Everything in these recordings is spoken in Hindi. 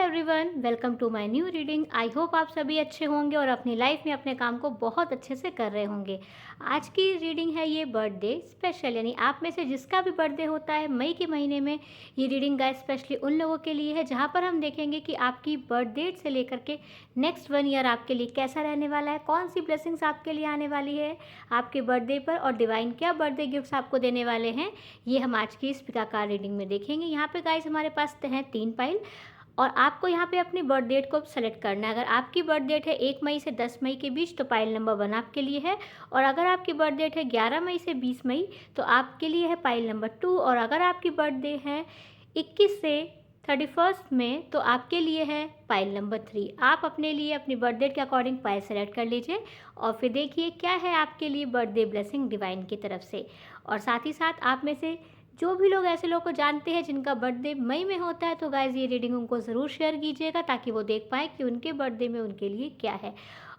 Everyone, welcome to my new reading. I hope आप सभी अच्छे होंगे और अपनी लाइफ में अपने काम को बहुत अच्छे से कर रहे होंगे। आज की रीडिंग है ये बर्थडे स्पेशल, यानी आप में से जिसका भी बर्थडे होता है मई के महीने में, ये रीडिंग गाइस स्पेशली उन लोगों के लिए है जहाँ पर हम देखेंगे कि आपकी बर्थ डेट से लेकर के नेक्स्ट 1 ईयर आपके लिए कैसा रहने वाला है, कौन सी ब्लेसिंग्स आपके लिए आने वाली है आपके बर्थडे पर, और डिवाइन क्या बर्थडे गिफ्ट्स आपको देने वाले हैं, ये हम आज की इस पिकाकार रीडिंग में देखेंगे। यहाँ पे गाइस हमारे पास हैं 3 पाइल और आपको यहाँ पे अपनी बर्थ डेट को सेलेक्ट करना है। अगर आपकी बर्थ डेट है 1 मई से 10 मई के बीच तो पाइल नंबर 1 आपके लिए है, और अगर आपकी बर्थ डेट है 11 मई से 20 मई तो आपके लिए है पाइल नंबर 2, और अगर आपकी बर्थडे है 21 से 31 में तो आपके लिए है पाइल नंबर 3। आप अपने लिए अपनी बर्थ डेट के अकॉर्डिंग पाइल सेलेक्ट कर लीजिए और फिर देखिए क्या है आपके लिए बर्थडे ब्लेसिंग डिवाइन की तरफ से। और साथ ही साथ आप में से जो भी लोग ऐसे लोग को जानते हैं जिनका बर्थडे मई में होता है तो गाइज ये रीडिंग उनको ज़रूर शेयर कीजिएगा ताकि वो देख पाएँ कि उनके बर्थडे में उनके लिए क्या है।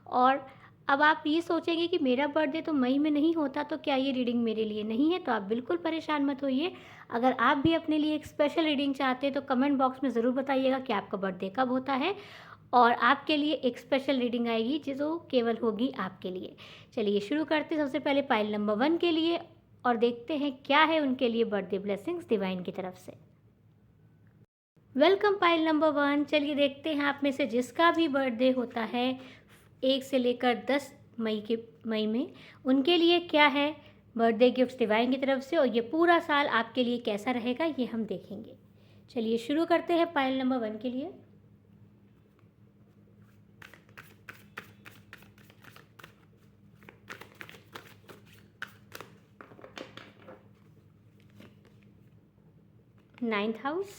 और अब आप ये सोचेंगे कि मेरा बर्थडे तो मई में नहीं होता तो क्या ये रीडिंग मेरे लिए नहीं है, तो आप बिल्कुल परेशान मत होइए। अगर आप भी अपने लिए एक स्पेशल रीडिंग चाहते हैं तो कमेंट बॉक्स में ज़रूर बताइएगा कि आपका बर्थडे कब होता है और आपके लिए एक स्पेशल रीडिंग आएगी जो केवल होगी आपके लिए। चलिए शुरू करते हैं सबसे पहले पाइल नंबर 1 के लिए और देखते हैं क्या है उनके लिए बर्थडे ब्लेसिंग्स डिवाइन की तरफ से। Welcome pile number 1। चलिए देखते हैं आप में से जिसका भी बर्थडे होता है 1 से लेकर 10 मई में उनके लिए क्या है बर्थडे गिफ्ट्स डिवाइन की तरफ से, और ये पूरा साल आपके लिए कैसा रहेगा ये हम देखेंगे। चलिए शुरू करते हैं पाइल नंबर 1 के लिए। Ninth house,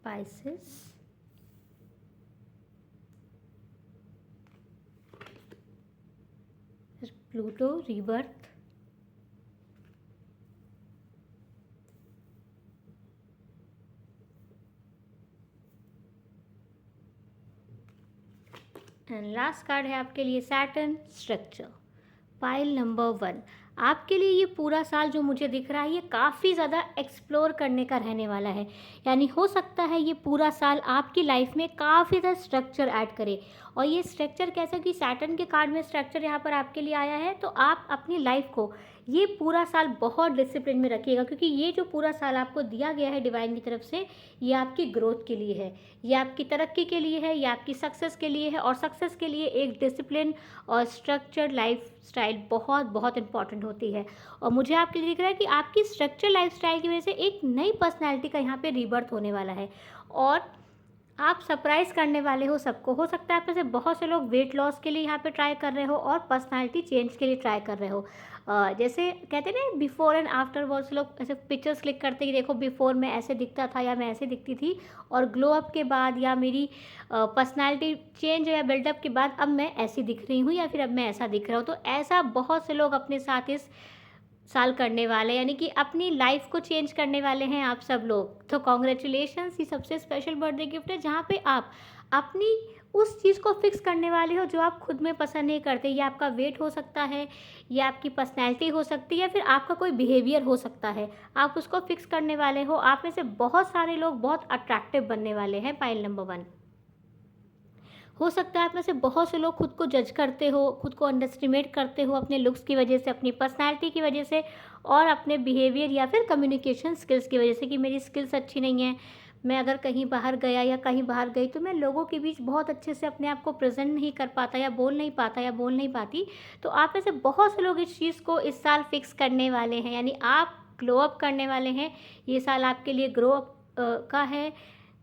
Pisces, Pluto rebirth, and last card है आपके लिए सैटर्न स्ट्रक्चर। पाइल नंबर 1, आपके लिए ये पूरा साल जो मुझे दिख रहा है ये काफ़ी ज़्यादा एक्सप्लोर करने का रहने वाला है। यानी हो सकता है ये पूरा साल आपकी लाइफ में काफ़ी ज़्यादा स्ट्रक्चर ऐड करे। और ये स्ट्रक्चर कैसा कि सैटर्न के कार्ड में स्ट्रक्चर यहाँ पर आपके लिए आया है, तो आप अपनी लाइफ को ये पूरा साल बहुत डिसिप्लिन में रखिएगा, क्योंकि ये जो पूरा साल आपको दिया गया है डिवाइन की तरफ से ये आपकी ग्रोथ के लिए है, ये आपकी तरक्की के लिए है, ये आपकी सक्सेस के लिए है। और सक्सेस के लिए एक डिसिप्लिन और स्ट्रक्चर्ड लाइफ स्टाइल बहुत बहुत इंपॉर्टेंट होती है। और मुझे आपके लिए दिख रहा है कि आपकी स्ट्रक्चर लाइफ स्टाइल की वजह से एक नई पर्सनैलिटी का यहाँ पे रीबर्थ होने वाला है और आप सरप्राइज़ करने वाले हो सबको। हो सकता है आप में से बहुत से लोग वेट लॉस के लिए यहाँ पे ट्राई कर रहे हो और पर्सनालिटी चेंज के लिए ट्राई कर रहे हो। जैसे कहते हैं ना बिफोर एंड आफ्टर, बहुत से लोग ऐसे पिक्चर्स क्लिक करते हैं कि देखो बिफोर में ऐसे दिखता था या मैं ऐसे दिखती थी, और ग्लो अप के बाद या मेरी पर्सनालिटी चेंज या बिल्डअप के बाद अब मैं ऐसी दिख रही हूँ या फिर अब मैं ऐसा दिख रहा हूँ। तो ऐसा बहुत से लोग अपने साथ इस साल करने वाले, यानी कि अपनी लाइफ को चेंज करने वाले हैं आप सब लोग। तो कॉन्ग्रेचुलेशंस, ये सबसे स्पेशल बर्थडे गिफ्ट है जहाँ पे आप अपनी उस चीज़ को फिक्स करने वाले हो जो आप खुद में पसंद नहीं करते। ये आपका वेट हो सकता है, ये आपकी पर्सनैलिटी हो सकती है, या फिर आपका कोई बिहेवियर हो सकता है। आप उसको फिक्स करने वाले हो। आप में से बहुत सारे लोग बहुत अट्रैक्टिव बनने वाले हैं पाइल नंबर 1। हो सकता है आप में से बहुत से लोग खुद को जज करते हो, खुद को अंडर एस्टिमेट करते हो अपने लुक्स की वजह से, अपनी पर्सनैलिटी की वजह से और अपने बिहेवियर या फिर कम्युनिकेशन स्किल्स की वजह से कि मेरी स्किल्स अच्छी नहीं है, मैं अगर कहीं बाहर गया या कहीं बाहर गई तो मैं लोगों के बीच बहुत अच्छे से अपने आप को प्रेजेंट नहीं कर पाता या बोल नहीं पाता या बोल नहीं पाती। तो आप में से बहुत से लोग इस चीज़ को इस साल फिक्स करने वाले हैं, यानी आप ग्लो अप करने वाले हैं। ये साल आपके लिए ग्रो अप का है,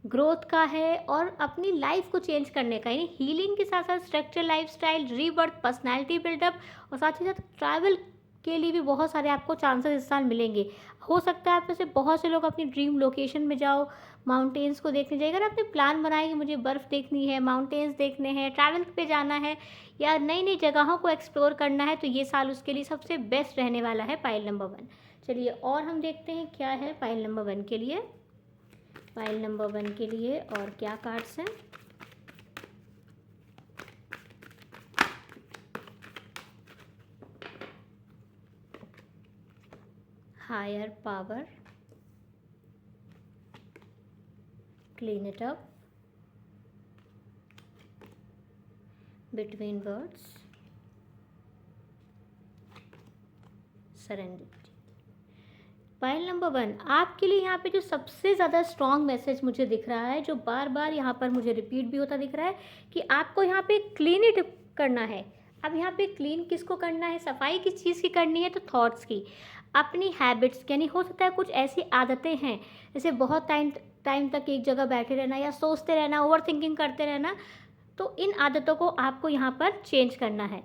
ग्रोथ का है और अपनी लाइफ को चेंज करने का, यानी हीलिंग के साथ साथ structure lifestyle rebirth, personality buildup और साथ ही साथ ट्रैवल के लिए भी बहुत सारे आपको चांसेस इस साल मिलेंगे। हो सकता है आप में से बहुत से लोग अपनी ड्रीम लोकेशन में जाओ, माउंटेन्स को देखने जाइए। अगर आपने प्लान बनाया कि मुझे बर्फ़ देखनी है, माउंटेन्स देखने हैं, ट्रैवल पे जाना है या नई नई जगहों को एक्सप्लोर करना है, तो ये साल उसके लिए सबसे बेस्ट रहने वाला है पाइल नंबर 1। चलिए और हम देखते हैं क्या है पाइल नंबर 1 के लिए। पाइल नंबर 1 के लिए और क्या कार्ड्स हैं। Higher power, clean it up between words, serenity. Pile number 1 आपके लिए यहाँ पे जो सबसे ज़्यादा स्ट्रॉन्ग मैसेज मुझे दिख रहा है, जो बार बार यहाँ पर मुझे रिपीट भी होता दिख रहा है कि आपको यहाँ पे क्लीन इट करना है. अब यहाँ पे क्लीन किसको करना है, सफाई किस चीज़ की करनी है, तो थॉट्स की, अपनी हैबिट्स, यानी हो सकता है कुछ ऐसी आदतें हैं जैसे बहुत टाइम तक एक जगह बैठे रहना या सोचते रहना, ओवर थिंकिंग करते रहना, तो इन आदतों को आपको यहाँ पर चेंज करना है.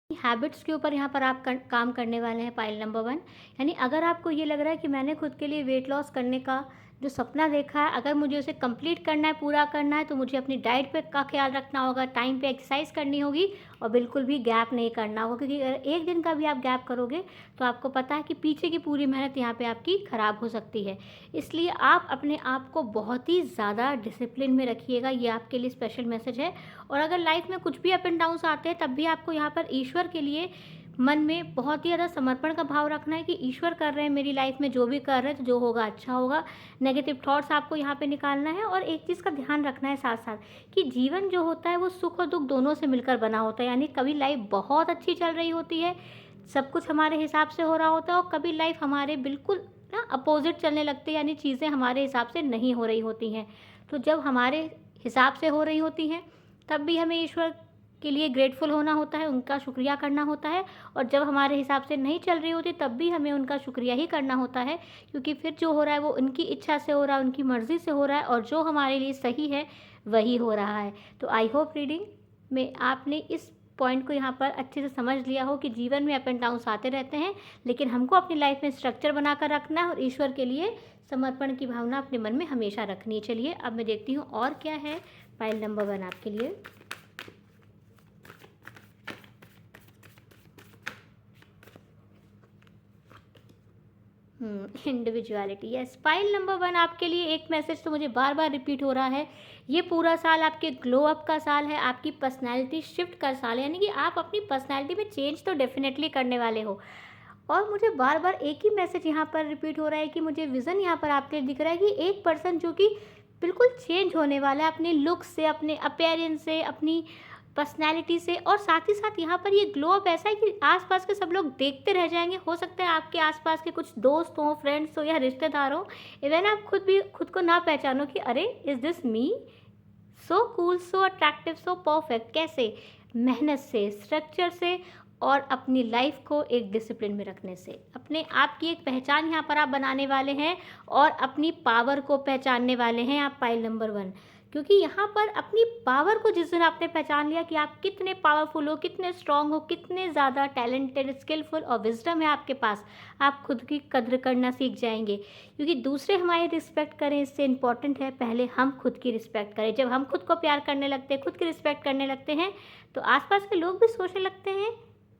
हैबिट्स के ऊपर यहाँ पर आप काम करने वाले हैं पाइल नंबर 1. यानी अगर आपको ये लग रहा है कि मैंने खुद के लिए वेट लॉस करने का जो सपना देखा है, अगर मुझे उसे कंप्लीट करना है, पूरा करना है, तो मुझे अपनी डाइट पे का ख्याल रखना होगा, टाइम पे एक्सरसाइज करनी होगी और बिल्कुल भी गैप नहीं करना होगा, क्योंकि अगर एक दिन का भी आप गैप करोगे तो आपको पता है कि पीछे की पूरी मेहनत यहाँ पे आपकी ख़राब हो सकती है. इसलिए आप अपने आप को बहुत ही ज़्यादा डिसिप्लिन में रखिएगा, ये आपके लिए स्पेशल मैसेज है. और अगर लाइफ में कुछ भी अप एंड डाउन्स आते हैं तब भी आपको यहाँ पर ईश्वर के लिए मन में बहुत ही ज़्यादा समर्पण का भाव रखना है कि ईश्वर कर रहे हैं मेरी लाइफ में, जो भी कर रहे हैं तो जो होगा अच्छा होगा. नेगेटिव थॉट्स आपको यहाँ पे निकालना है. और एक चीज़ का ध्यान रखना है साथ साथ कि जीवन जो होता है वो सुख और दुख दोनों से मिलकर बना होता है. यानी कभी लाइफ बहुत अच्छी चल रही होती है, सब कुछ हमारे हिसाब से हो रहा होता है, और कभी लाइफ हमारे बिल्कुल ना अपोजिट चलने लगती है, यानी चीज़ें हमारे हिसाब से नहीं हो रही होती हैं. तो जब हमारे हिसाब से हो रही होती हैं तब भी हमें ईश्वर के लिए ग्रेटफुल होना होता है, उनका शुक्रिया करना होता है. और जब हमारे हिसाब से नहीं चल रही होती तब भी हमें उनका शुक्रिया ही करना होता है, क्योंकि फिर जो हो रहा है वो उनकी इच्छा से हो रहा है, उनकी मर्ज़ी से हो रहा है, और जो हमारे लिए सही है वही हो रहा है. तो आई होप रीडिंग में आपने इस पॉइंट को यहाँ पर अच्छे से समझ लिया हो कि जीवन में अप एंड डाउन्स आते रहते हैं, लेकिन हमको अपनी लाइफ में स्ट्रक्चर बनाकर रखना है और ईश्वर के लिए समर्पण की भावना अपने मन में हमेशा रखनी है. चलिए अब मैं देखती हूँ और क्या है पाइल नंबर 1 आपके लिए. इंडिविजुअलिटी. यस, पाइल नंबर 1 आपके लिए एक मैसेज तो मुझे बार बार रिपीट हो रहा है. ये पूरा साल आपके ग्लो अप का साल है, आपकी पर्सनैलिटी शिफ्ट का साल है, यानी कि आप अपनी पर्सनैलिटी में चेंज तो डेफिनेटली करने वाले हो. और मुझे बार बार एक ही मैसेज यहाँ पर रिपीट हो रहा है कि मुझे विज़न यहाँ पर आपके दिख रहा है कि एक पर्सन जो कि बिल्कुल चेंज होने वाला है, अपने लुक से, अपने अपीयरेंस से, अपनी पर्सनैलिटी से. और साथ ही साथ यहाँ पर ये ग्लो अप ऐसा है कि आसपास के सब लोग देखते रह जाएंगे. हो सकता है आपके आसपास के कुछ दोस्त हों, फ्रेंड्स हो या रिश्तेदार हो, इवन आप खुद भी खुद को ना पहचानो कि अरे is this me, so cool, so attractive, so perfect. कैसे? मेहनत से, स्ट्रक्चर से, और अपनी लाइफ को एक डिसिप्लिन में रखने से. अपने आप की एक पहचान यहाँ पर आप बनाने वाले हैं और अपनी पावर को पहचानने वाले हैं आप पाइल नंबर 1. क्योंकि यहाँ पर अपनी पावर को जिस दिन आपने पहचान लिया कि आप कितने पावरफुल हो, कितने स्ट्रांग हो, कितने ज़्यादा टैलेंटेड, स्किलफुल और विजडम है आपके पास, आप खुद की कद्र करना सीख जाएंगे. क्योंकि दूसरे हमारी रिस्पेक्ट करें इससे इम्पॉर्टेंट है पहले हम खुद की रिस्पेक्ट करें. जब हम खुद को प्यार करने लगते हैं, खुद की रिस्पेक्ट करने लगते हैं, तो आसपास के लोग भी सोचने लगते हैं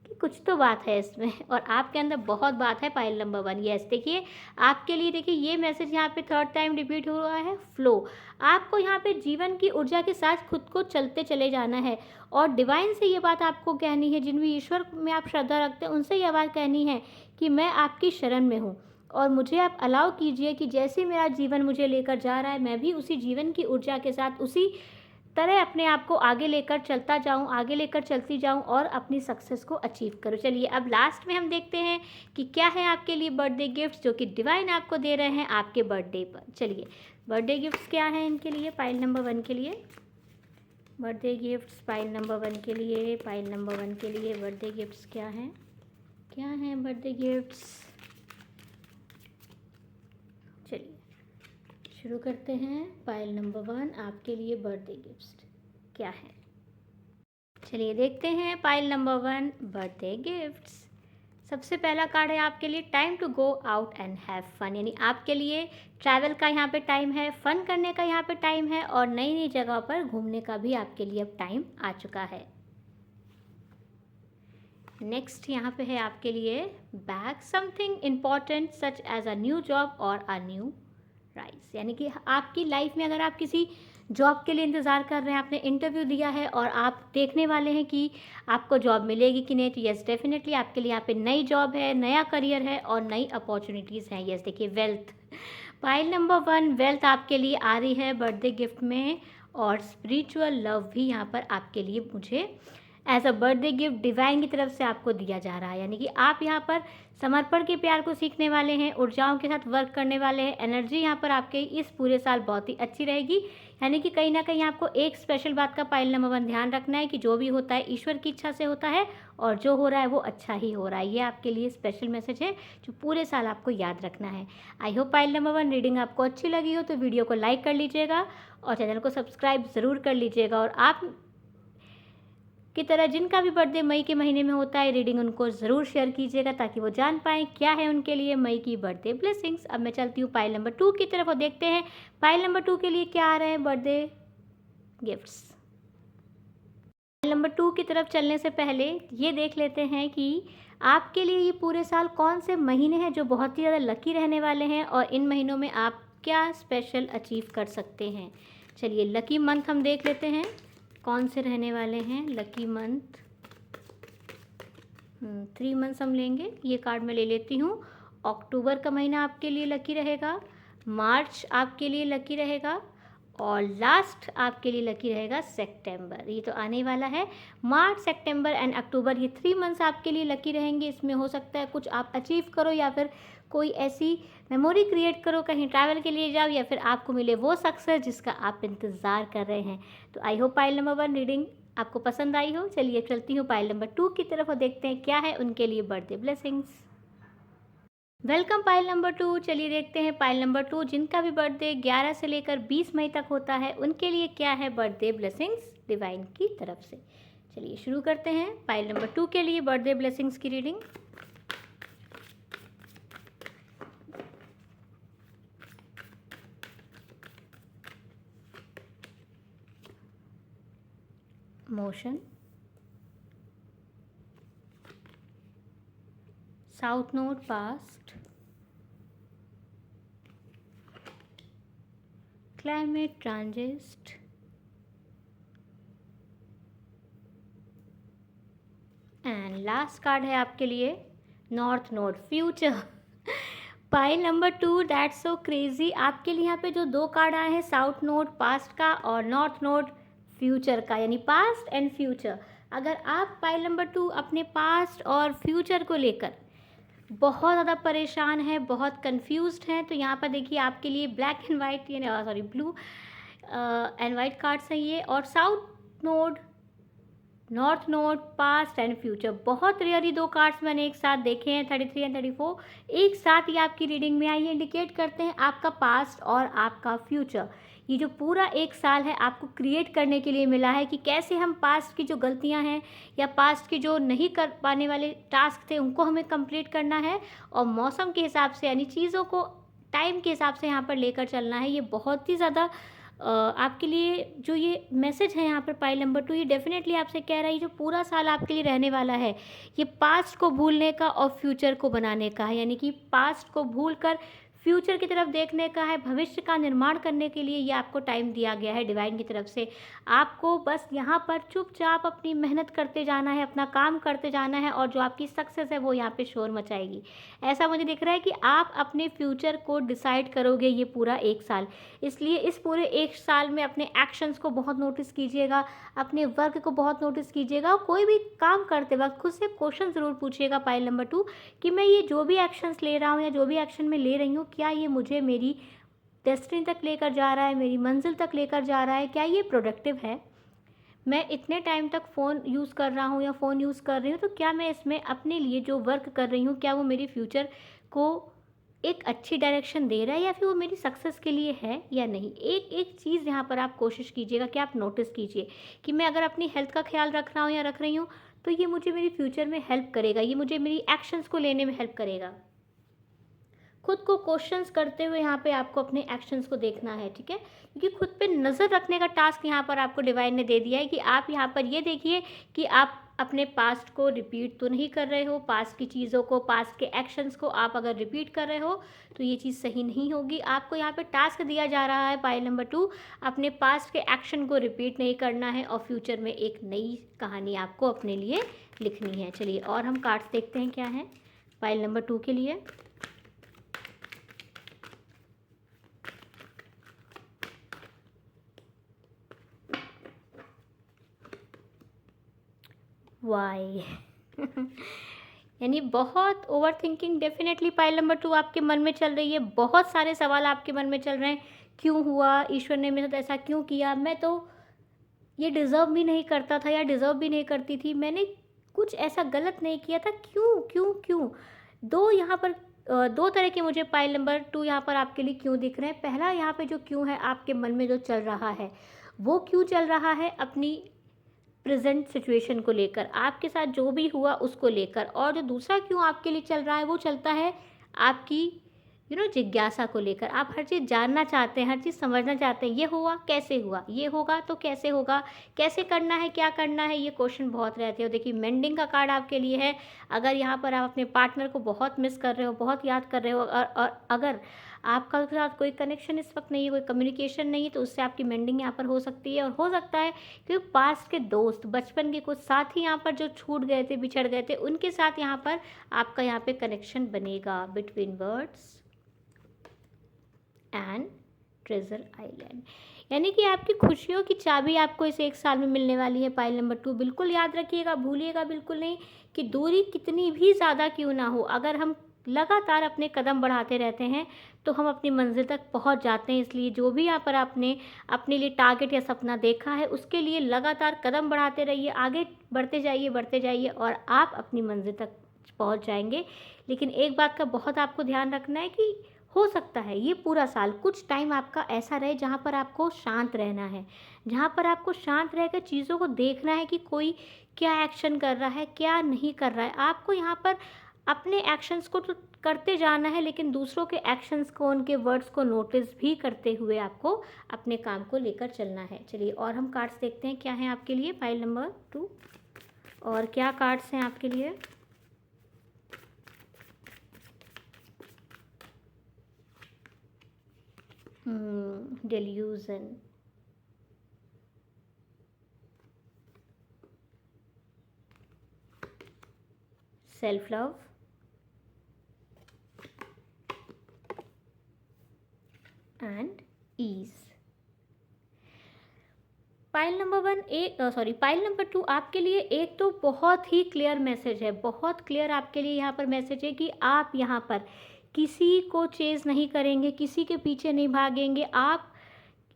कि कुछ तो बात है इसमें. और आपके अंदर बहुत बात है पाइल नंबर 1. यस, देखिए आपके लिए, देखिए ये मैसेज यहाँ पे 3rd टाइम रिपीट हो रहा है, फ्लो. आपको यहाँ पे जीवन की ऊर्जा के साथ खुद को चलते चले जाना है. और डिवाइन से ये बात आपको कहनी है, जिन भी ईश्वर में आप श्रद्धा रखते हैं उनसे यह बात कहनी है कि मैं आपकी शरण में हूँ और मुझे आप अलाउ कीजिए कि जैसे मेरा जीवन मुझे लेकर जा रहा है, मैं भी उसी जीवन की ऊर्जा के साथ उसी तरह अपने आप को आगे लेकर चलता जाऊं, आगे लेकर चलती जाऊं और अपनी सक्सेस को अचीव करूं. चलिए अब लास्ट में हम देखते हैं कि क्या है आपके लिए बर्थडे गिफ्ट्स जो कि डिवाइन आपको दे रहे हैं आपके बर्थडे पर. चलिए बर्थडे गिफ्ट्स क्या हैं इनके लिए, पाइल नंबर 1 के लिए. बर्थडे गिफ्ट्स पाइल नंबर 1 के लिए, पाइल नंबर 1 के लिए बर्थडे गिफ्ट्स क्या हैं, क्या हैं बर्थडे गिफ्ट्स. चलिए शुरू करते हैं. पाइल नंबर 1 आपके लिए बर्थडे गिफ्ट्स क्या है. चलिए देखते हैं पाइल नंबर 1 बर्थडे गिफ्ट्स. सबसे पहला कार्ड है आपके लिए time to go out and have fun. यानी आपके लिए ट्रैवल का यहाँ पे टाइम है, फन करने का यहाँ पे टाइम है और नई नई जगह पर घूमने का भी आपके लिए अब टाइम आ चुका है. नेक्स्ट यहाँ पे है आपके लिए bag something important such as a new job और अ न्यू राइज. यानी कि आपकी लाइफ में अगर आप किसी जॉब के लिए इंतज़ार कर रहे हैं, आपने इंटरव्यू दिया है और आप देखने वाले हैं कि आपको जॉब मिलेगी कि नहीं, तो यस डेफिनेटली आपके लिए यहाँ पे नई जॉब है, नया करियर है और नई अपॉर्चुनिटीज़ हैं। यस देखिए वेल्थ, पाइल नंबर 1 वेल्थ आपके लिए आ रही है बर्थडे गिफ्ट में, और स्पिरिचुअल लव भी यहाँ पर आपके लिए मुझे as a birthday gift divine की तरफ से आपको दिया जा रहा है। यानी कि आप यहाँ पर समर्पण के प्यार को सीखने वाले हैं, ऊर्जाओं के साथ वर्क करने वाले हैं। एनर्जी यहाँ पर आपके इस पूरे साल बहुत ही अच्छी रहेगी। यानी कि कहीं ना कहीं आपको एक स्पेशल बात का पाइल नंबर 1 ध्यान रखना है कि जो भी होता है ईश्वर की इच्छा से होता है और जो हो रहा है वो अच्छा ही हो रहा है। ये आपके लिए स्पेशल मैसेज है जो पूरे साल आपको याद रखना है। I hope pile number 1 reading आपको अच्छी लगी हो तो वीडियो को लाइक कर लीजिएगा और चैनल को सब्सक्राइब ज़रूर कर लीजिएगा। और आप की तरह जिनका भी बर्थडे मई के महीने में होता है, रीडिंग उनको ज़रूर शेयर कीजिएगा ताकि वो जान पाएँ क्या है उनके लिए मई की बर्थडे ब्लेसिंग्स। अब मैं चलती हूँ पाइल नंबर 2 की तरफ और देखते हैं पाइल नंबर 2 के लिए क्या आ रहे हैं बर्थडे गिफ्ट्स। पाइल नंबर 2 की तरफ चलने से पहले ये देख लेते हैं कि आपके लिए ये पूरे साल कौन से महीने हैं जो बहुत ही ज़्यादा लकी रहने वाले हैं और इन महीनों में आप क्या स्पेशल अचीव कर सकते हैं। चलिए लकी मंथ हम देख लेते हैं कौन से रहने वाले हैं लकी मंथ। 3 मंथ्स हम लेंगे, ये कार्ड मैं ले लेती हूँ। अक्टूबर का महीना आपके लिए लकी रहेगा, मार्च आपके लिए लकी रहेगा और लास्ट आपके लिए लकी रहेगा सितंबर। ये तो आने वाला है। मार्च, सितंबर एंड अक्टूबर, ये 3 मंथ्स आपके लिए लकी रहेंगे। इसमें हो सकता है कुछ आप अचीव करो या फिर कोई ऐसी मेमोरी क्रिएट करो, कहीं ट्रैवल के लिए जाओ या फिर आपको मिले वो सक्सेस जिसका आप इंतज़ार कर रहे हैं। तो I hope pile number 1 reading आपको पसंद आई हो। चलिए चलती हूँ पाइल नंबर 2 की तरफ और देखते हैं क्या है उनके लिए birthday blessings. Welcome pile number 2। चलिए देखते हैं पाइल नंबर 2 जिनका भी बर्थडे 11 से लेकर 20 मई तक होता है उनके लिए क्या है बर्थडे ब्लेसिंग्स डिवाइन की तरफ से। चलिए शुरू करते हैं पाइल नंबर 2 के लिए बर्थडे ब्लेसिंग्स की reading. Motion, south node past, climate transit, and last card है आपके लिए north node future. Pile number 2 that's so crazy. आपके लिए यहाँ पे जो 2 कार्ड आए हैं साउथ नोड पास्ट का और नॉर्थ नोड फ्यूचर का, यानी पास्ट एंड फ्यूचर। अगर आप पाइल नंबर 2 अपने पास्ट और फ्यूचर को लेकर बहुत ज़्यादा परेशान हैं, बहुत कंफ्यूज्ड हैं, तो यहाँ पर देखिए आपके लिए ब्लैक एंड वाइट यानी ब्लू एंड वाइट कार्ड्स हैं ये। और south node, north node, past and future, बहुत रेयरली 2 कार्ड्स मैंने एक साथ देखे हैं। 33 एंड 34 एक साथ ही आपकी रीडिंग में आई है। इंडिकेट करते हैं आपका पास्ट और आपका फ्यूचर। ये जो पूरा एक साल है आपको क्रिएट करने के लिए मिला है कि कैसे हम पास्ट की जो गलतियां हैं या पास्ट की जो नहीं कर पाने वाले टास्क थे उनको हमें कंप्लीट करना है और मौसम के हिसाब से यानी चीज़ों को टाइम के हिसाब से यहाँ पर लेकर चलना है। ये बहुत ही ज़्यादा आपके लिए जो ये मैसेज है यहाँ पर पाइल नंबर 2 ये डेफिनेटली आपसे कह रहा है जो पूरा साल आपके लिए रहने वाला है ये पास्ट को भूलने का और फ्यूचर को बनाने का है। यानी कि पास्ट को भूलकर फ्यूचर की तरफ देखने का है, भविष्य का निर्माण करने के लिए ये आपको टाइम दिया गया है डिवाइन की तरफ से। आपको बस यहाँ पर चुपचाप अपनी मेहनत करते जाना है, अपना काम करते जाना है और जो आपकी सक्सेस है वो यहाँ पे शोर मचाएगी। ऐसा मुझे दिख रहा है कि आप अपने फ्यूचर को डिसाइड करोगे ये पूरा एक साल। इसलिए इस पूरे एक साल में अपने एक्शंस को बहुत नोटिस कीजिएगा, अपने वर्क को बहुत नोटिस कीजिएगा। कोई भी काम करते वक्त खुद से क्वेश्चन ज़रूर पूछिएगा पाइल नंबर 2 कि मैं ये जो भी एक्शंस ले रहा हूँ या जो भी एक्शन मैं ले रही हूँ क्या ये मुझे मेरी डेस्टिनी तक लेकर जा रहा है, मेरी मंजिल तक लेकर जा रहा है, क्या ये प्रोडक्टिव है। मैं इतने टाइम तक फ़ोन यूज़ कर रहा हूँ या फ़ोन यूज़ कर रही हूँ तो क्या मैं इसमें अपने लिए जो वर्क कर रही हूँ क्या वो मेरी फ्यूचर को एक अच्छी डायरेक्शन दे रहा है या फिर वो मेरी सक्सेस के लिए है या नहीं। एक एक चीज़ यहाँ पर आप कोशिश कीजिएगा कि आप नोटिस कीजिए कि मैं अगर अपनी हेल्थ का ख्याल रख रहा हूँ या रख रही हूँ तो ये मुझे मेरी फ्यूचर में हेल्प करेगा, ये मुझे मेरी एक्शंस को लेने में हेल्प करेगा। खुद को क्वेश्चंस करते हुए यहाँ पे आपको अपने एक्शंस को देखना है, ठीक है, क्योंकि खुद पे नज़र रखने का टास्क यहाँ पर आपको डिवाइन ने दे दिया है कि आप यहाँ पर ये देखिए कि आप अपने पास्ट को रिपीट तो नहीं कर रहे हो, पास्ट की चीज़ों को, पास्ट के एक्शंस को आप अगर रिपीट कर रहे हो तो ये चीज़ सही नहीं होगी। आपको यहाँ पे टास्क दिया जा रहा है पाइल नंबर 2, अपने पास्ट के एक्शन को रिपीट नहीं करना है और फ्यूचर में एक नई कहानी आपको अपने लिए लिखनी है। चलिए और हम कार्ड्स देखते हैं क्या है पाइल नंबर 2 के लिए। वाई यानी बहुत over thinking definitely pile number 2 आपके मन में चल रही है। बहुत सारे सवाल आपके मन में चल रहे हैं, क्यों हुआ, ईश्वर ने मेरे साथ ऐसा क्यों किया, मैं तो ये डिज़र्व भी नहीं करता था या डिज़र्व भी नहीं करती थी, मैंने कुछ ऐसा गलत नहीं किया था, क्यों क्यों क्यों। दो यहाँ पर दो तरह के मुझे पाइल नंबर 2 यहाँ पर आपके लिए क्यों दिख रहे हैं। पहला यहाँ पे जो क्यों है, आपके मन में जो चल रहा है वो क्यों चल रहा है, अपनी प्रेजेंट सिचुएशन को लेकर, आपके साथ जो भी हुआ उसको लेकर। और जो दूसरा क्यों आपके लिए चल रहा है वो चलता है आपकी जिज्ञासा को लेकर। आप हर चीज़ जानना चाहते हैं, हर चीज़ समझना चाहते हैं, ये हुआ कैसे हुआ, ये होगा तो कैसे होगा, कैसे करना है, क्या करना है, ये क्वेश्चन बहुत रहते हो। देखिए मेंडिंग का कार्ड आपके लिए है। अगर यहाँ पर आप अपने पार्टनर को बहुत मिस कर रहे हो, बहुत याद कर रहे हो, और अगर आपका साथ कोई कनेक्शन इस वक्त नहीं है, कोई कम्युनिकेशन नहीं है, तो उससे आपकी मेंडिंग यहाँ पर हो सकती है। और हो सकता है क्योंकि पास्ट के दोस्त, बचपन के कुछ साथी यहाँ पर जो छूट गए थे, बिछड़ गए थे, उनके साथ यहाँ पर आपका यहाँ पे कनेक्शन बनेगा। Between words and treasure island, यानी कि आपकी खुशियों की चाबी आपको इस एक साल में मिलने वाली है पाइल नंबर 2। बिल्कुल याद रखिएगा, भूलिएगा बिल्कुल नहीं कि दूरी कितनी भी ज़्यादा क्यों ना हो, अगर हम लगातार अपने कदम बढ़ाते रहते हैं तो हम अपनी मंजिल तक पहुंच जाते हैं। इसलिए जो भी यहाँ पर आपने अपने लिए टारगेट या सपना देखा है उसके लिए लगातार कदम बढ़ाते रहिए, आगे बढ़ते जाइए और आप अपनी मंजिल तक पहुंच जाएंगे। लेकिन एक बात का बहुत आपको ध्यान रखना है कि हो सकता है ये पूरा साल कुछ टाइम आपका ऐसा रहे जहाँ पर आपको शांत रहना है, जहाँ पर आपको शांत रहकर चीज़ों को देखना है कि कोई क्या एक्शन कर रहा है, क्या नहीं कर रहा है। आपको यहाँ पर अपने एक्शंस को तो करते जाना है, लेकिन दूसरों के एक्शंस को, उनके वर्ड्स को नोटिस भी करते हुए आपको अपने काम को लेकर चलना है। चलिए और हम कार्ड्स देखते हैं क्या है आपके लिए फाइल नंबर 2, और क्या कार्ड्स हैं आपके लिए। Delusion, self love, and ease. Pile number 1 pile number 2 आपके लिए एक तो बहुत ही क्लियर मैसेज है, बहुत क्लियर आपके लिए यहाँ पर मैसेज है कि आप यहाँ पर किसी को चेज़ नहीं करेंगे, किसी के पीछे नहीं भागेंगे। आप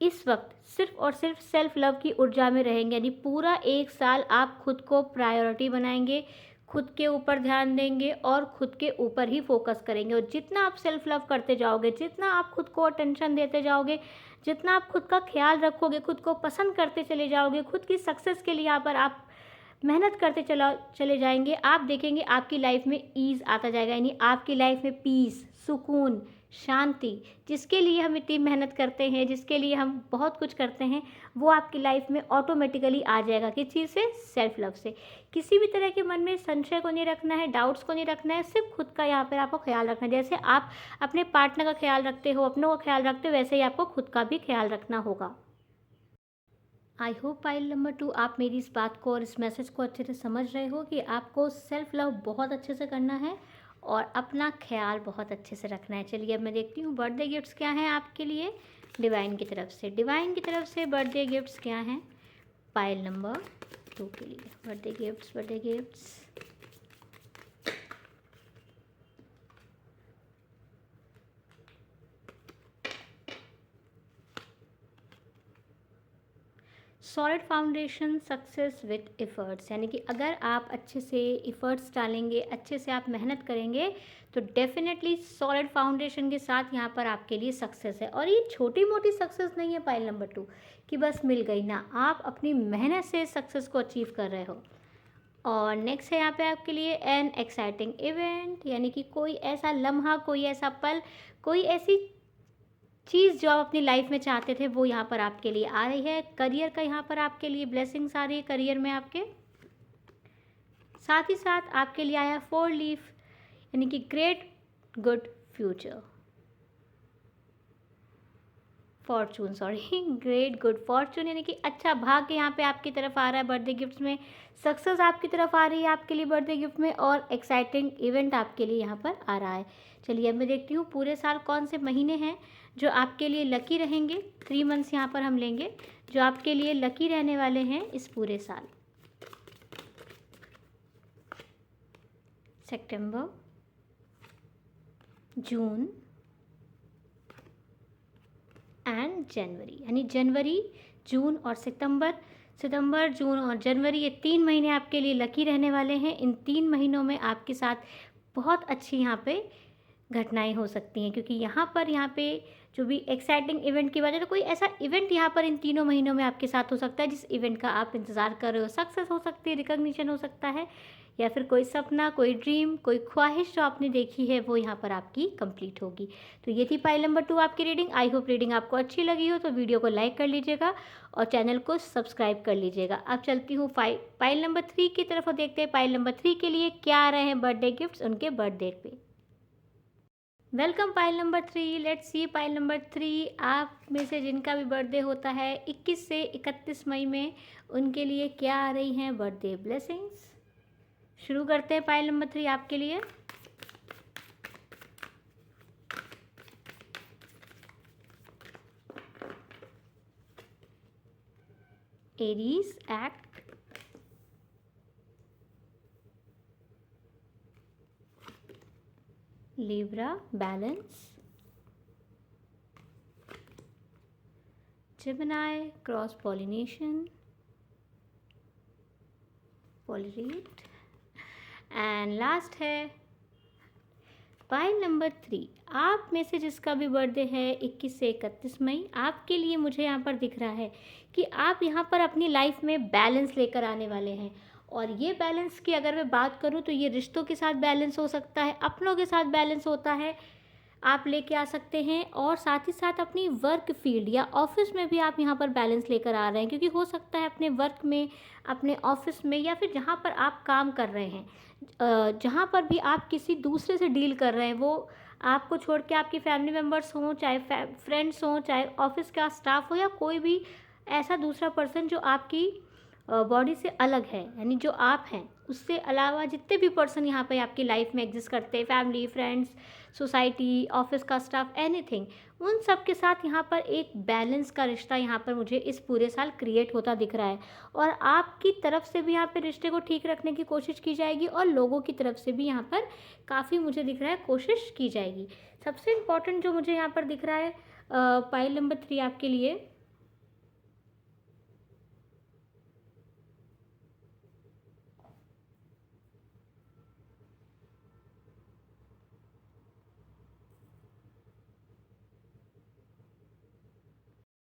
इस वक्त सिर्फ और सिर्फ सेल्फ लव की ऊर्जा में रहेंगे, यानी पूरा एक साल आप खुद को प्रायोरिटी बनाएंगे, खुद के ऊपर ध्यान देंगे और खुद के ऊपर ही फोकस करेंगे। और जितना आप सेल्फ लव करते जाओगे, जितना आप खुद को अटेंशन देते जाओगे, जितना आप खुद का ख्याल रखोगे, खुद को पसंद करते चले जाओगे, खुद की सक्सेस के लिए यहाँ पर आप मेहनत करते चले जाएंगे, आप देखेंगे आपकी लाइफ में ईज़ आता जाएगा, यानी आपकी लाइफ में पीस, सुकून, शांति, जिसके लिए हम इतनी मेहनत करते हैं, जिसके लिए हम बहुत कुछ करते हैं, वो आपकी लाइफ में ऑटोमेटिकली आ जाएगा। किस चीज़ से? सेल्फ लव से। किसी भी तरह के मन में संशय को नहीं रखना है, डाउट्स को नहीं रखना है, सिर्फ खुद का यहाँ पर आपको ख्याल रखना है। जैसे आप अपने पार्टनर का ख्याल रखते हो, अपनों का ख्याल रखते हो, वैसे ही आपको खुद का भी ख्याल रखना होगा। आई होप पाइल नंबर 2 आप मेरी इस बात को और इस मैसेज को अच्छे से समझ रहे हो कि आपको सेल्फ लव बहुत अच्छे से करना है और अपना ख्याल बहुत अच्छे से रखना है। चलिए अब मैं देखती हूँ बर्थडे गिफ्ट्स क्या हैं आपके लिए डिवाइन की तरफ से। डिवाइन की तरफ से बर्थडे गिफ्ट्स क्या हैं पाइल नंबर 2 के लिए। Birthday gifts solid foundation success with efforts, यानी कि अगर आप अच्छे से एफर्ट्स डालेंगे, अच्छे से आप मेहनत करेंगे तो डेफिनेटली सॉलिड फाउंडेशन के साथ यहाँ पर आपके लिए सक्सेस है। और ये छोटी मोटी सक्सेस नहीं है पाइल नंबर 2 कि बस मिल गई ना, आप अपनी मेहनत से सक्सेस को अचीव कर रहे हो। और नेक्स्ट है यहाँ पे आपके लिए एन एक्साइटिंग इवेंट, यानी कि कोई ऐसा लम्हा, कोई ऐसा पल, कोई ऐसी चीज़ जो आप अपनी लाइफ में चाहते थे वो यहाँ पर आपके लिए आ रही है। करियर का यहाँ पर आपके लिए ब्लेसिंग्स आ रही है करियर में आपके। साथ ही साथ आपके लिए आया 4 लीफ यानी कि great good future Fortune, sorry great good Fortune यानी कि अच्छा भाग्य यहाँ पे आपकी तरफ आ रहा है बर्थडे गिफ्ट्स में, सक्सेस आपकी तरफ आ रही है आपके लिए बर्थडे गिफ्ट में, और एक्साइटिंग इवेंट आपके लिए यहाँ पर आ रहा है। चलिए अब मैं देखती हूँ पूरे साल कौन से महीने हैं जो आपके लिए लकी रहेंगे। 3 मंथ्स यहाँ पर हम लेंगे जो आपके लिए लकी रहने वाले हैं इस पूरे साल। सितंबर, जून एंड जनवरी, यानी जनवरी, जून और सितंबर। सितंबर, जून और जनवरी ये 3 महीने आपके लिए लकी रहने वाले हैं। इन 3 महीनों में आपके साथ बहुत अच्छी यहाँ पे घटनाएं हो सकती हैं, क्योंकि यहाँ पे जो भी एक्साइटिंग इवेंट की वजह से कोई ऐसा इवेंट यहाँ पर इन 3 महीनों में आपके साथ हो सकता है जिस इवेंट का आप इंतज़ार कर रहे हो। सक्सेस हो सकती है, रिकॉग्निशन हो सकता है, या फिर कोई सपना, कोई ड्रीम, कोई ख्वाहिश जो आपने देखी है वो यहाँ पर आपकी कंप्लीट होगी। तो ये थी पाइल नंबर 2 आपकी रीडिंग। आई होप रीडिंग आपको अच्छी लगी हो तो वीडियो को लाइक कर लीजिएगा और चैनल को सब्सक्राइब कर लीजिएगा। अब चलती हूँ पाइल नंबर 3 की तरफ और देखते हैं पाइल नंबर 3 के लिए क्या आ रहे हैं बर्थडे गिफ्ट्स उनके बर्थडे पे। Welcome pile number 3। Let's see pile number 3 आप में से जिनका भी बर्थडे होता है 21 से 31 मई में, उनके लिए क्या आ रही हैं बर्थडे ब्लेसिंग्स। शुरू करते हैं पाइल नंबर 3 आपके लिए। Aries act, Libra balance, Gemini cross pollination, पॉलिरेट, एंड लास्ट है पाइल नंबर 3 आप में से जिसका भी बर्थडे है 21 से 31 मई, आपके लिए मुझे यहाँ पर दिख रहा है कि आप यहाँ पर अपनी लाइफ में बैलेंस लेकर आने वाले हैं। और ये बैलेंस की अगर मैं बात करूँ तो ये रिश्तों के साथ बैलेंस हो सकता है, अपनों के साथ बैलेंस होता है, आप लेके आ सकते हैं, और साथ ही साथ अपनी वर्क फील्ड या ऑफिस में भी आप यहाँ पर बैलेंस लेकर आ रहे हैं, क्योंकि हो सकता है अपने वर्क में, अपने ऑफिस में, या फिर जहाँ पर आप काम कर रहे हैं, जहाँ पर भी आप किसी दूसरे से डील कर रहे हैं, वो आपको छोड़ के आपकी फैमिली मेम्बर्स हों, चाहे फ्रेंड्स हों, चाहे ऑफिस का स्टाफ हो, या कोई भी ऐसा दूसरा पर्सन जो आपकी बॉडी से अलग है, यानी जो आप हैं उससे अलावा जितने भी पर्सन यहाँ पे आपकी लाइफ में एग्जिस्ट करते हैं, फैमिली, फ्रेंड्स, सोसाइटी, ऑफिस का स्टाफ, एनीथिंग, उन सब के साथ यहाँ पर एक बैलेंस का रिश्ता यहाँ पर मुझे इस पूरे साल क्रिएट होता दिख रहा है। और आपकी तरफ से भी यहाँ पे रिश्ते को ठीक रखने की कोशिश की जाएगी, और लोगों की तरफ से भी यहाँ पर काफ़ी मुझे दिख रहा है कोशिश की जाएगी। सबसे इम्पॉर्टेंट जो मुझे यहाँ पर दिख रहा है पाइल नंबर 3 आपके लिए,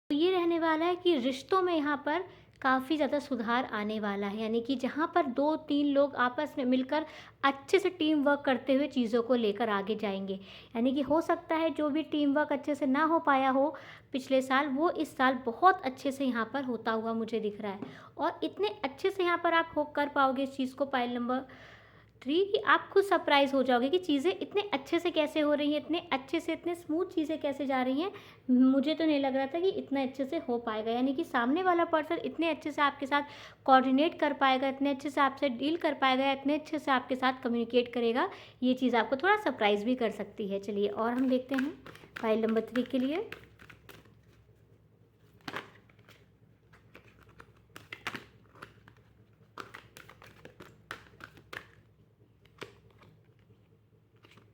ये रहने वाला है कि रिश्तों में यहाँ पर काफ़ी ज़्यादा सुधार आने वाला है, यानी कि जहाँ पर 2-3 लोग आपस में मिलकर अच्छे से टीम वर्क करते हुए चीज़ों को लेकर आगे जाएंगे। यानी कि हो सकता है जो भी टीम वर्क अच्छे से ना हो पाया हो पिछले साल, वो इस साल बहुत अच्छे से यहाँ पर होता हुआ मुझे दिख रहा है, और इतने अच्छे से यहाँ पर आप हो कर पाओगे इस चीज़ को पाइल नंबर 3 कि आप खुद सरप्राइज़ हो जाओगे कि चीज़ें इतने अच्छे से कैसे हो रही हैं, इतने अच्छे से, इतने स्मूथ चीज़ें कैसे जा रही हैं। मुझे तो नहीं लग रहा था कि इतना अच्छे से हो पाएगा, यानी कि सामने वाला पर्सन इतने अच्छे से आपके साथ कोऑर्डिनेट कर पाएगा, इतने अच्छे से आपसे डील कर पाएगा, इतने अच्छे से आपके साथ कम्युनिकेट करेगा। ये चीज़ आपको थोड़ा सरप्राइज़ भी कर सकती है। चलिए और हम देखते हैं फाइल नंबर 3 के लिए।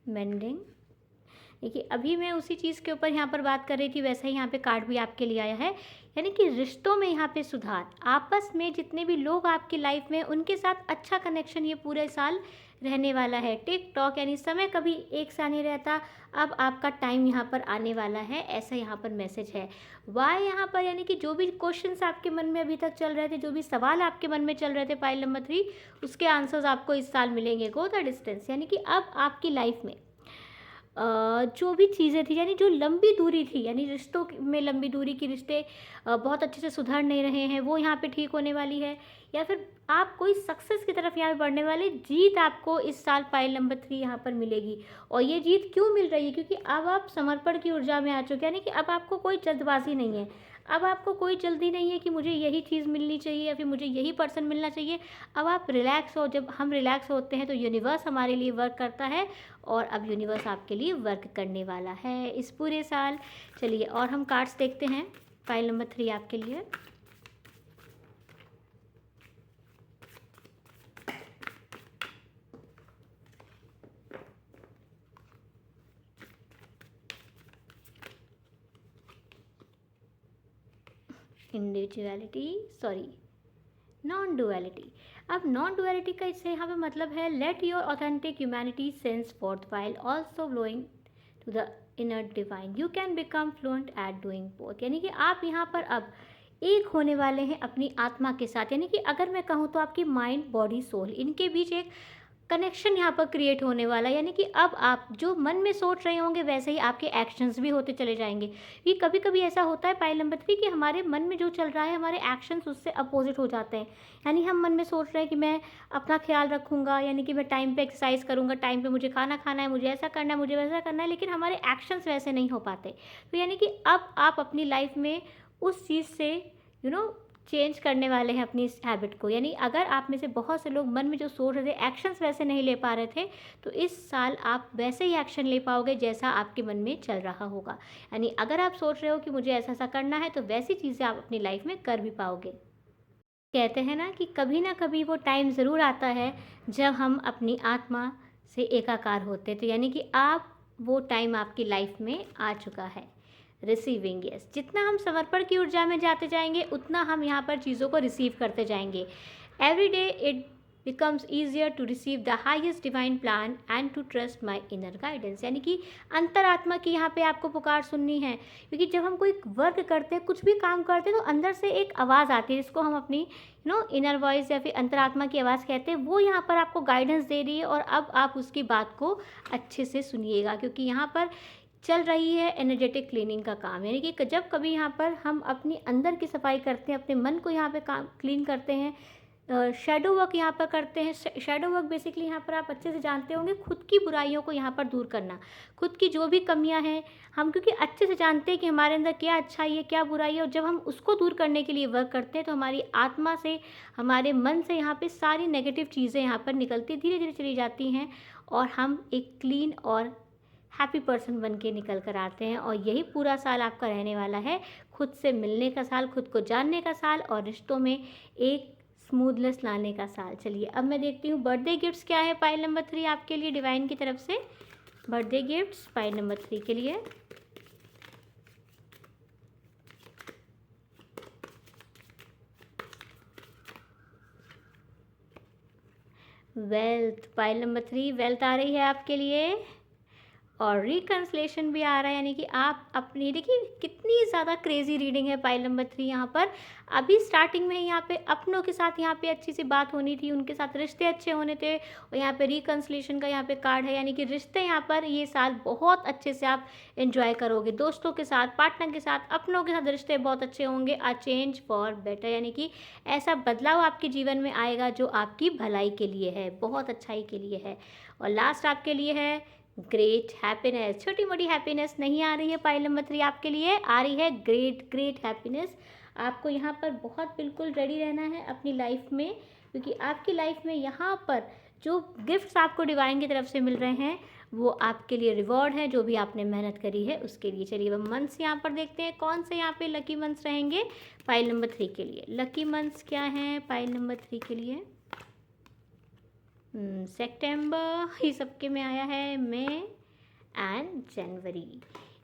मेंडिंग, देखिए अभी मैं उसी चीज़ के ऊपर यहाँ पर बात कर रही थी, वैसा ही यहाँ पे कार्ड भी आपके लिए आया है, यानी कि रिश्तों में यहाँ पे सुधार, आपस में जितने भी लोग आपकी लाइफ में, उनके साथ अच्छा कनेक्शन ये पूरे साल रहने वाला है। टिक टॉक, यानी समय कभी एक सा नहीं रहता, अब आपका टाइम यहाँ पर आने वाला है, ऐसा यहाँ पर मैसेज है। वाई यहाँ पर, यानी कि जो भी क्वेश्चंस आपके मन में अभी तक चल रहे थे, जो भी सवाल आपके मन में चल रहे थे पाइल नंबर 3, उसके आंसर्स आपको इस साल मिलेंगे। गो द डिस्टेंस, यानी कि अब आपकी लाइफ में जो भी चीज़ें थी, यानी जो लंबी दूरी थी, यानी रिश्तों में लंबी दूरी की रिश्ते बहुत अच्छे से सुधर नहीं रहे हैं, वो यहाँ पे ठीक होने वाली है। या फिर आप कोई सक्सेस की तरफ यहाँ पे बढ़ने वाले, जीत आपको इस साल पाइल नंबर 3 यहाँ पर मिलेगी। और ये जीत क्यों मिल रही है, क्योंकि अब आप समर्पण की ऊर्जा में आ चुके हैं, यानी कि अब आपको कोई जल्दबाजी नहीं है, अब आपको कोई जल्दी नहीं है कि मुझे यही चीज़ मिलनी चाहिए या फिर मुझे यही पर्सन मिलना चाहिए। अब आप रिलैक्स हो, जब हम रिलैक्स होते हैं तो यूनिवर्स हमारे लिए वर्क करता है, और अब यूनिवर्स आपके लिए वर्क करने वाला है इस पूरे साल। चलिए और हम कार्ड्स देखते हैं फाइल नंबर 3 आपके लिए। Individuality, sorry, non duality. अब नॉन डुअलिटी का इससे यहाँ पे मतलब है let your authentic humanity sense forth while also flowing to the inner divine, you can become fluent at doing both. यानी कि आप यहाँ पर अब एक होने वाले हैं अपनी आत्मा के साथ, यानी कि अगर मैं कहूँ तो आपकी माइंड बॉडी सोल इनके बीच एक कनेक्शन यहाँ पर क्रिएट होने वाला है। यानी कि अब आप जो मन में सोच रहे होंगे वैसे ही आपके एक्शंस भी होते चले जाएंगे। ये कभी कभी ऐसा होता है पाइल नंबर 3 कि हमारे मन में जो चल रहा है हमारे एक्शंस उससे अपोजिट हो जाते हैं। यानी हम मन में सोच रहे हैं कि मैं अपना ख्याल रखूँगा, यानी कि मैं टाइम पे एक्सरसाइज करूँगा, टाइम पे मुझे खाना खाना है, मुझे ऐसा करना है, मुझे वैसा करना है, लेकिन हमारे एक्शंस वैसे नहीं हो पाते। तो यानी कि अब आप अपनी लाइफ में उस चीज़ से चेंज करने वाले हैं अपनी इस हैबिट को। यानी अगर आप में से बहुत से लोग मन में जो सोच रहे थे एक्शंस वैसे नहीं ले पा रहे थे, तो इस साल आप वैसे ही एक्शन ले पाओगे जैसा आपके मन में चल रहा होगा। यानी अगर आप सोच रहे हो कि मुझे ऐसा ऐसा करना है तो वैसी चीज़ें आप अपनी लाइफ में कर भी पाओगे। कहते हैं ना कि कभी ना कभी वो टाइम ज़रूर आता है जब हम अपनी आत्मा से एकाकार होते, तो यानी कि आप वो टाइम आपकी लाइफ में आ चुका है। रिसीविंग, यस, जितना हम समर्पण की ऊर्जा में जाते जाएंगे उतना हम यहाँ पर चीज़ों को रिसीव करते जाएंगे। Every day it becomes easier to receive the highest divine plan and to trust my inner guidance। यानी कि अंतरात्मा की यहाँ पे आपको पुकार सुननी है, क्योंकि जब हम कोई वर्क करते हैं, कुछ भी काम करते हैं, तो अंदर से एक आवाज़ आती है जिसको हम अपनी इनर वॉइस या फिर अंतरात्मा की आवाज़ कहते हैं। वो यहाँ पर आपको गाइडेंस दे रही है और अब आप उसकी बात को अच्छे से सुनिएगा, क्योंकि यहाँ पर चल रही है एनर्जेटिक क्लीनिंग का काम। यानी कि जब कभी यहाँ पर हम अपनी अंदर की सफाई करते हैं, अपने मन को यहाँ पे काम क्लीन करते हैं, शैडो वर्क यहाँ पर करते हैं। शैडो वर्क बेसिकली यहाँ पर आप अच्छे से जानते होंगे, खुद की बुराइयों को यहाँ पर दूर करना, खुद की जो भी कमियाँ हैं हम क्योंकि अच्छे से जानते हैं कि हमारे अंदर क्या अच्छाई है क्या बुराई है, और जब हम उसको दूर करने के लिए वर्क करते हैं तो हमारी आत्मा से, हमारे मन से यहाँ पे सारी नेगेटिव चीज़ें यहाँ पर निकलती धीरे धीरे चली जाती हैं और हम एक क्लीन और हैप्पी पर्सन बन के निकल कर आते हैं। और यही पूरा साल आपका रहने वाला है, खुद से मिलने का साल, खुद को जानने का साल और रिश्तों में एक स्मूथनेस लाने का साल। चलिए अब मैं देखती हूँ बर्थडे गिफ्ट्स क्या है पाइल नंबर 3 आपके लिए डिवाइन की तरफ से। बर्थडे गिफ्ट्स पाइल नंबर 3 के लिए। वेल्थ पाइल नंबर 3, वेल्थ आ रही है आपके लिए और रिकन्सलेशन भी आ रहा है। यानी कि आप अपनी, देखिए कितनी ज़्यादा क्रेजी रीडिंग है पाइल नंबर 3 यहाँ पर। अभी स्टार्टिंग में यहाँ पे अपनों के साथ यहाँ पे अच्छी सी बात होनी थी, उनके साथ रिश्ते अच्छे होने थे, और यहाँ पे रिकन्सलेशन का यहाँ पे कार्ड है। यानी कि रिश्ते यहाँ पर ये साल बहुत अच्छे से आप एंजॉय करोगे, दोस्तों के साथ, पार्टनर के साथ, अपनों के साथ रिश्ते बहुत अच्छे होंगे। आ चेंज फॉर बेटर, यानी कि ऐसा बदलाव आपके जीवन में आएगा जो आपकी भलाई के लिए है, बहुत अच्छाई के लिए है। और लास्ट आपके लिए है ग्रेट हैप्पीनेस। छोटी मोटी हैप्पीनेस नहीं आ रही है पाइल नंबर 3 आपके लिए, आ रही है ग्रेट ग्रेट हैप्पीनेस। आपको यहाँ पर बहुत बिल्कुल रेडी रहना है अपनी लाइफ में, क्योंकि आपकी लाइफ में यहाँ पर जो गिफ्ट्स आपको डिवाइन की तरफ से मिल रहे हैं वो आपके लिए रिवॉर्ड है, जो भी आपने मेहनत करी है उसके लिए। चलिए अब मंथ्स यहाँ पर देखते हैं कौन से यहाँ पे लकी मंथ्स रहेंगे पाइल नंबर 3 के लिए। लकी मंथ्स क्या हैं पाइल नंबर 3 के लिए? सितंबर ही सबके में आया है, मई एंड जनवरी।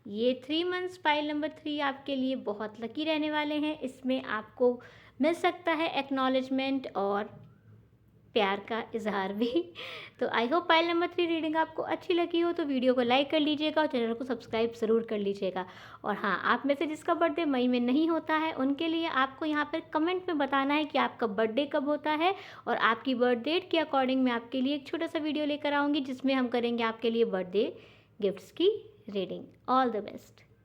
ये 3 मंथ्स पाइल नंबर 3 आपके लिए बहुत लकी रहने वाले हैं। इसमें आपको मिल सकता है एक्नॉलेजमेंट और प्यार का इजहार भी। तो I hope pile number 3 reading आपको अच्छी लगी हो तो वीडियो को लाइक कर लीजिएगा और चैनल को सब्सक्राइब ज़रूर कर लीजिएगा। और हाँ, आप में से जिसका बर्थडे मई में नहीं होता है उनके लिए आपको यहाँ पर कमेंट में बताना है कि आपका बर्थडे कब होता है, और आपकी बर्थ डेट के अकॉर्डिंग मैं आपके लिए एक छोटा सा वीडियो लेकर आऊँगी जिसमें हम करेंगे आपके लिए बर्थडे गिफ्ट्स की रीडिंग। All the best.